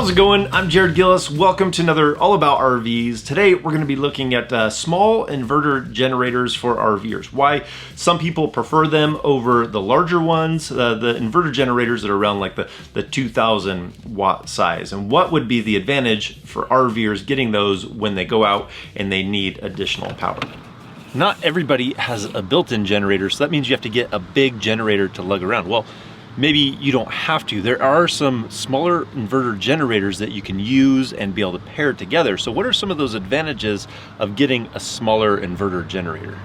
How's it going? I'm Jared Gillis. Welcome to another All About RVs. Today we're going to be looking at small inverter generators for RVers. Why some people prefer them over the larger ones, the inverter generators that are around like the 2000 watt size, and what would be the advantage for RVers getting those when they go out and they need additional power. Not everybody has a built-in generator, so that means you have to get a big generator to lug around. Well, maybe you don't have to. There are some smaller inverter generators that you can use and be able to pair together. So what are some of those advantages of getting a smaller inverter generator?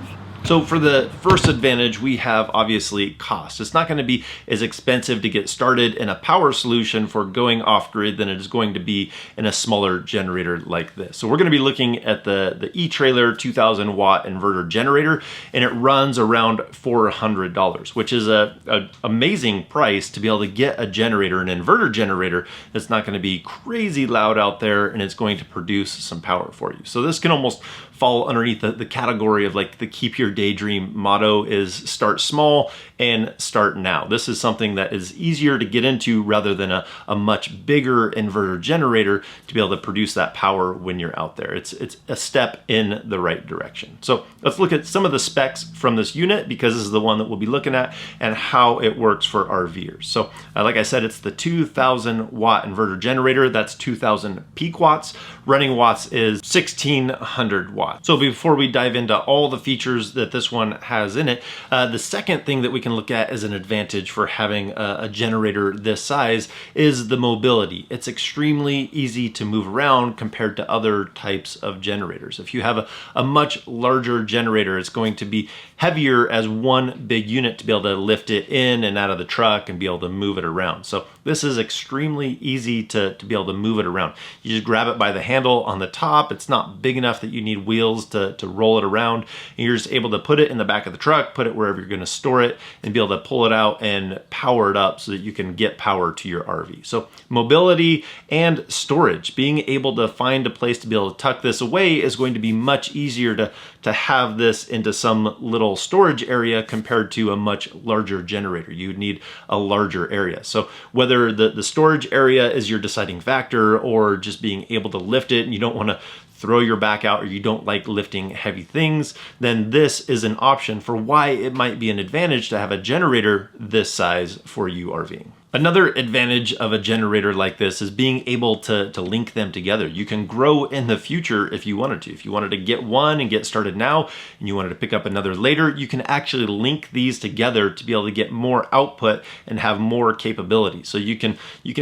So for the first advantage, we have obviously cost. It's not going to be as expensive to get started in a power solution for going off grid than it is going to be in a smaller generator like this. So we're going to be looking at the E-Trailer 2000 watt inverter generator, and it runs around $400, which is an amazing price to be able to get a generator, an inverter generator that's not going to be crazy loud out there, and it's going to produce some power for you. So this can almost fall underneath the category of like the keep your daydream motto is start small and start now. This is something that is easier to get into rather than a much bigger inverter generator to be able to produce that power when you're out there. It's a step in the right direction. So let's look at some of the specs from this unit, because this is the one that we'll be looking at and how it works for RVers. So like I said, it's the 2000 watt inverter generator. That's 2000 peak watts. Running watts is 1600 watts. So before we dive into all the features that this one has in it, the second thing that we can look at as an advantage for having a generator this size is the mobility. It's extremely easy to move around compared to other types of generators. If you have a much larger generator, it's going to be heavier as one big unit to be able to lift it in and out of the truck and be able to move it around. So this is extremely easy to be able to move it around. You just grab it by the handle on the top. It's not big enough that you need wheels to roll it around. And you're just able to put it in the back of the truck, put it wherever you're going to store it, and be able to pull it out and power it up so that you can get power to your RV. So mobility and storage, being able to find a place to be able to tuck this away is going to be much easier to have this into some little storage area compared to a much larger generator. You would need a larger area. So whether the storage area is your deciding factor or just being able to lift it and you don't want to throw your back out or you don't like lifting heavy things, then this is an option for why it might be an advantage to have a generator this size for you RVing. Another advantage of a generator like this is being able to link them together. You can grow in the future if you wanted to. If you wanted to get one and get started now and you wanted to pick up another later, you can actually link these together to be able to get more output and have more capability. So you can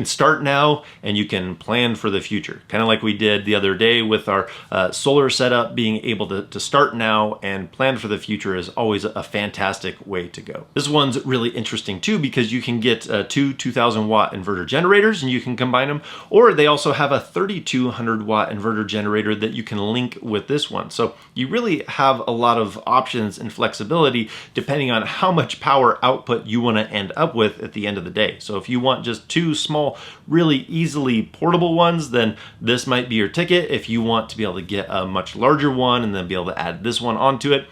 start now and you can plan for the future. Kind of like we did the other day with our solar setup. Being able to start now and plan for the future is always a fantastic way to go. This one's really interesting too, because you can get two 2000 watt inverter generators and you can combine them, or they also have a 3200 watt inverter generator that you can link with this one. So you really have a lot of options and flexibility depending on how much power output you want to end up with at the end of the day. So if you want just two small, really easily portable ones, then this might be your ticket. If you want to be able to get a much larger one and then be able to add this one onto it,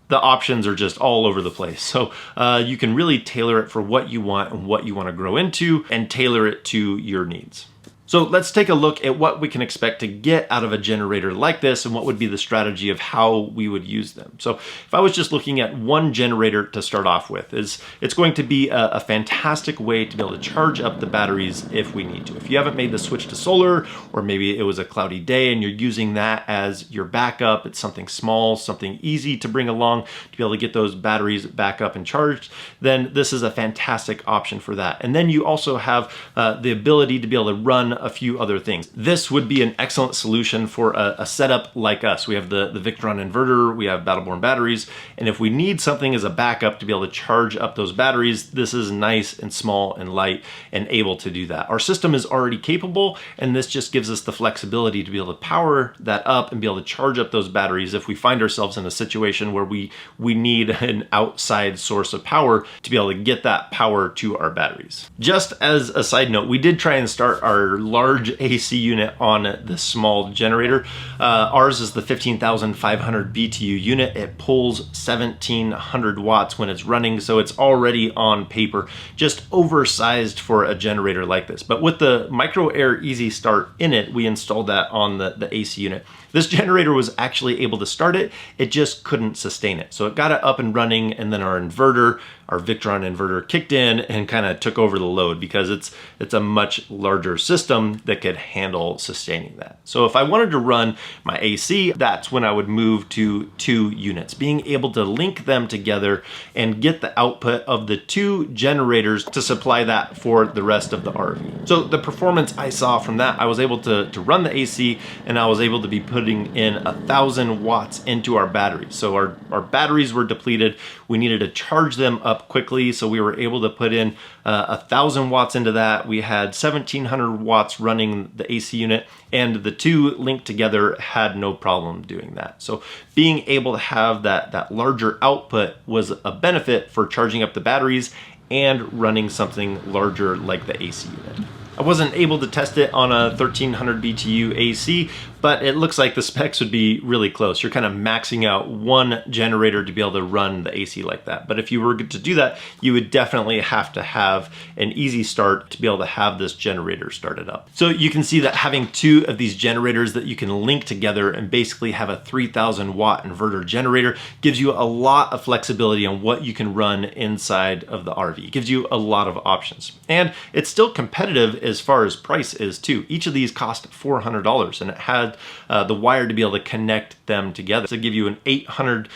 the options are just all over the place. So you can really tailor it for what you want and what you want to grow into and tailor it to your needs. So let's take a look at what we can expect to get out of a generator like this and what would be the strategy of how we would use them. So if I was just looking at one generator to start off with, it's going to be a fantastic way to be able to charge up the batteries if we need to. If you haven't made the switch to solar, or maybe it was a cloudy day and you're using that as your backup, it's something small, something easy to bring along to be able to get those batteries back up and charged, then this is a fantastic option for that. And then you also have the ability to be able to run a few other things. This would be an excellent solution for a setup like us. We have the Victron inverter, we have Battle-Born batteries, and if we need something as a backup to be able to charge up those batteries, this is nice and small and light and able to do that. Our system is already capable, and this just gives us the flexibility to be able to power that up and be able to charge up those batteries if we find ourselves in a situation where we need an outside source of power to be able to get that power to our batteries. Just as a side note, we did try and start our large AC unit on the small generator. Ours is the 15,500 BTU unit. It pulls 1,700 watts when it's running, so it's already on paper just oversized for a generator like this. But with the Micro Air Easy Start in it, we installed that on the AC unit. This generator was actually able to start it, it just couldn't sustain it. So it got it up and running, and then our inverter, our Victron inverter, kicked in and kind of took over the load because it's a much larger system that could handle sustaining that. So if I wanted to run my AC, that's when I would move to 2 units, being able to link them together and get the output of the 2 generators to supply that for the rest of the RV. So the performance I saw from that, I was able to run the AC, and I was able to be putting in 1,000 watts into our batteries. So our batteries were depleted. We needed to charge them up quickly, so we were able to put in 1,000 watts into that. We had 1,700 watts running the AC unit, and the 2 linked together had no problem doing that. So being able to have that larger output was a benefit for charging up the batteries and running something larger like the AC unit. I wasn't able to test it on a 1,300 BTU AC, but it looks like the specs would be really close. You're kind of maxing out 1 generator to be able to run the AC like that. But if you were to do that, you would definitely have to have an easy start to be able to have this generator started up. So you can see that having 2 of these generators that you can link together and basically have a 3,000 watt inverter generator gives you a lot of flexibility on what you can run inside of the RV. It gives you a lot of options. And it's still competitive as far as price is too. Each of these cost $400, and it had the wire to be able to connect them together. To give you an $800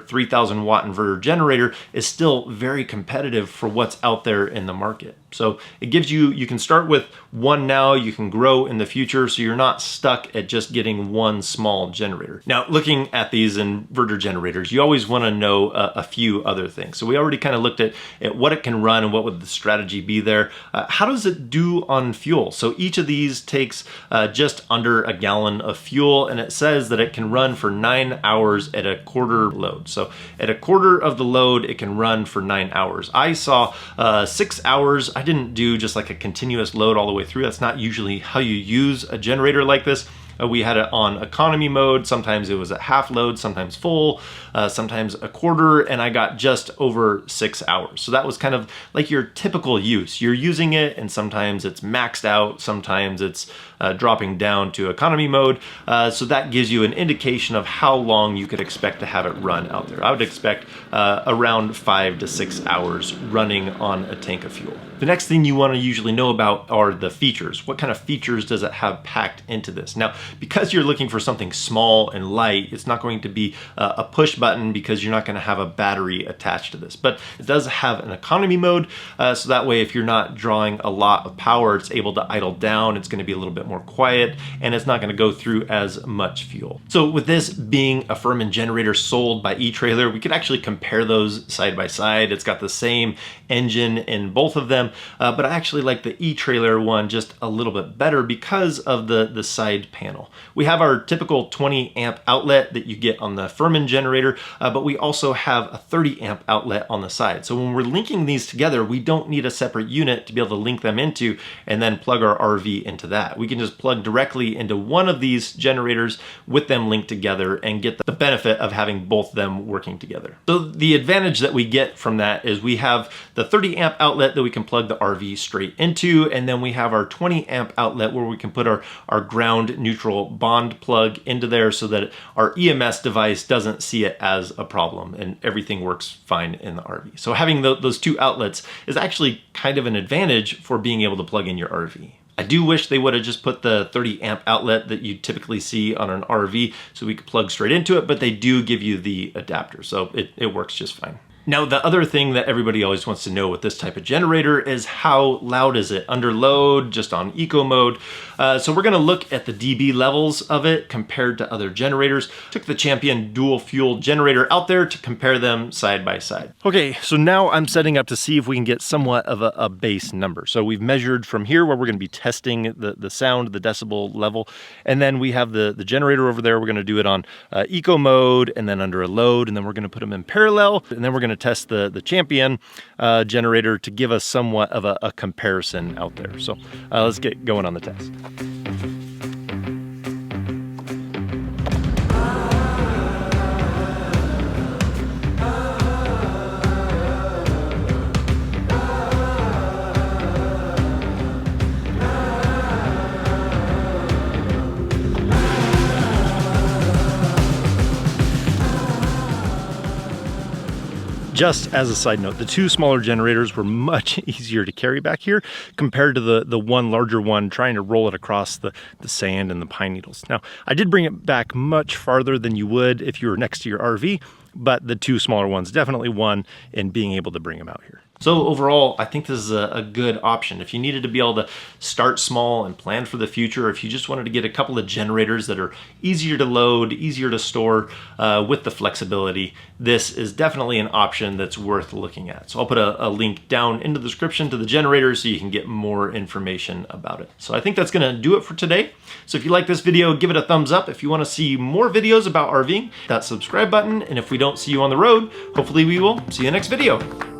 3,000 watt inverter generator is still very competitive for what's out there in the market. So it gives you can start with 1 now, you can grow in the future, so you're not stuck at just getting 1 small generator. Now, looking at these inverter generators, you always want to know a few other things. So we already kind of looked at what it can run and what would the strategy be there. How does it do on fuel? So each of these takes just under a gallon of fuel, and it says that it can run for 9 hours at a quarter load. So at a quarter of the load, it can run for 9 hours. I saw 6 hours. I didn't do just like a continuous load all the way through. That's not usually how you use a generator like this. We had it on economy mode. Sometimes it was at half load, sometimes full, sometimes a quarter, and I got just over 6 hours. So that was kind of like your typical use. You're using it, and sometimes it's maxed out, sometimes it's dropping down to economy mode. So that gives you an indication of how long you could expect to have it run out there. I would expect around 5 to 6 hours running on a tank of fuel. The next thing you want to usually know about are the features. What kind of features does it have packed into this? Now, because you're looking for something small and light, it's not going to be a push button because you're not going to have a battery attached to this. But it does have an economy mode, so that way if you're not drawing a lot of power, it's able to idle down, it's going to be a little bit more quiet, and it's not going to go through as much fuel. So with this being a Furman generator sold by eTrailer, we could actually compare those side by side. It's got the same engine in both of them, but I actually like the eTrailer one just a little bit better because of the side panel. We have our typical 20 amp outlet that you get on the Furman generator, but we also have a 30 amp outlet on the side. So when we're linking these together, we don't need a separate unit to be able to link them into and then plug our RV into that. We can just plug directly into one of these generators with them linked together and get the benefit of having both of them working together. So the advantage that we get from that is we have the 30 amp outlet that we can plug the RV straight into, and then we have our 20 amp outlet where we can put our ground neutral bond plug into there so that our EMS device doesn't see it as a problem and everything works fine in the RV. So having those 2 outlets is actually kind of an advantage for being able to plug in your RV. I do wish they would have just put the 30 amp outlet that you typically see on an RV so we could plug straight into it, but they do give you the adapter, so it works just fine. Now, the other thing that everybody always wants to know with this type of generator is how loud is it under load, just on eco mode. So we're gonna look at the dB levels of it compared to other generators. Took the Champion dual fuel generator out there to compare them side by side. Okay, so now I'm setting up to see if we can get somewhat of a base number. So we've measured from here where we're gonna be testing the sound, the decibel level, and then we have the generator over there. We're gonna do it on eco mode and then under a load, and then we're gonna put them in parallel, and then we're gonna to test the Champion generator to give us somewhat of a comparison out there. So let's get going on the test. Just as a side note, the two smaller generators were much easier to carry back here compared to the one larger one trying to roll it across the sand and the pine needles. Now, I did bring it back much farther than you would if you were next to your RV, but the two smaller ones definitely won in being able to bring them out here. So overall, I think this is a good option. If you needed to be able to start small and plan for the future, if you just wanted to get a couple of generators that are easier to load, easier to store with the flexibility, this is definitely an option that's worth looking at. So I'll put a link down in the description to the generator so you can get more information about it. So I think that's gonna do it for today. So if you like this video, give it a thumbs up. If you wanna see more videos about RVing, that subscribe button. And if we don't see you on the road, hopefully we will see you next video.